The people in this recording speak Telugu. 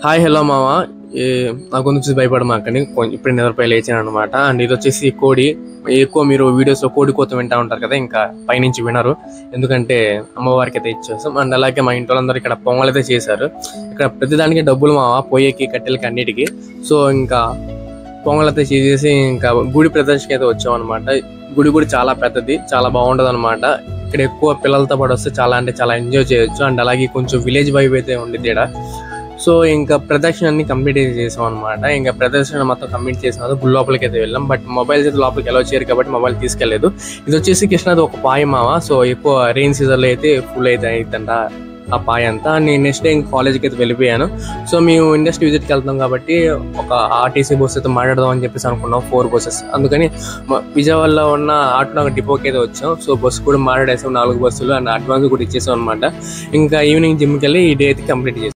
హాయ్ హలో మామ. ఈ నా గొంతు చూసి భయపడమాకండి. ఇప్పుడు నిద్రపోయి లేచాను అనమాట. అండ్ ఇది వచ్చేసి కోడి. ఎక్కువ మీరు వీడియోస్లో కోడి కోత వింటూ ఉంటారు కదా, ఇంకా పైనుంచి వినరు, ఎందుకంటే అమ్మవారికి అయితే ఇచ్చేస్తాం. అండ్ అలాగే మా ఇంట్లో అందరూ ఇక్కడ పొంగల్ అయితే చేశారు. ఇక్కడ ప్రతిదానికి డబ్బులు మామ, పొయ్యికి కట్టెలకి అన్నిటికీ. సో ఇంకా పొంగల్ అయితే చేసేసి ఇంకా గుడి ప్రదర్శనకి అయితే వచ్చాం అనమాట. గుడి కూడా చాలా పెద్దది, చాలా బాగుంటుంది అనమాట. ఇక్కడ ఎక్కువ పిల్లలతో పాటు వస్తే చాలా అంటే చాలా ఎంజాయ్ చేయొచ్చు. అండ్ అలాగే కొంచెం విలేజ్ వైబ్ అయితే ఉండిద్ది ఇక్కడ. సో ఇంకా ప్రదర్శన అన్ని కంప్లీట్ చేసాం అనమాట. ఇంకా ప్రదర్శన మొత్తం కంప్లీట్ చేసిన తర్వాత గుడి లోపలికి అయితే వెళ్ళాం. బట్ మొబైల్స్ అయితే లోపలికి ఎలా చేయరు కాబట్టి మొబైల్ తీసుకెళ్లేదు. ఇది వచ్చేసి కృష్ణాది ఒక పాయ మామ. సో ఎక్కువ రెయిన్ సీజన్లో అయితే ఫుల్ అయితే అవుతుంట ఆ పాయ అంతా. నేను నెక్స్ట్ డే ఇంకా కాలేజ్కి అయితే వెళ్ళిపోయాను. సో మేము ఇండస్ట్రీ విజిట్కి వెళ్తాం కాబట్టి ఒక ఆర్టీసీ బస్సు అయితే మాట్లాడదాం అని చెప్పేసి అనుకున్నాం, 4 బస్సెస్. అందుకని విజయవాడలో ఉన్న ఆటోనగర్ డిపోకి అయితే వచ్చాం. సో బస్సు కూడా మాట్లాడేసాం, 4 బస్సులు. అండ్ అడ్వాన్స్ కూడా ఇచ్చేసాం అనమాట. ఇంకా ఈవినింగ్ జిమ్కి వెళ్ళి ఈ డే అయితే కంప్లీట్ చేసాం.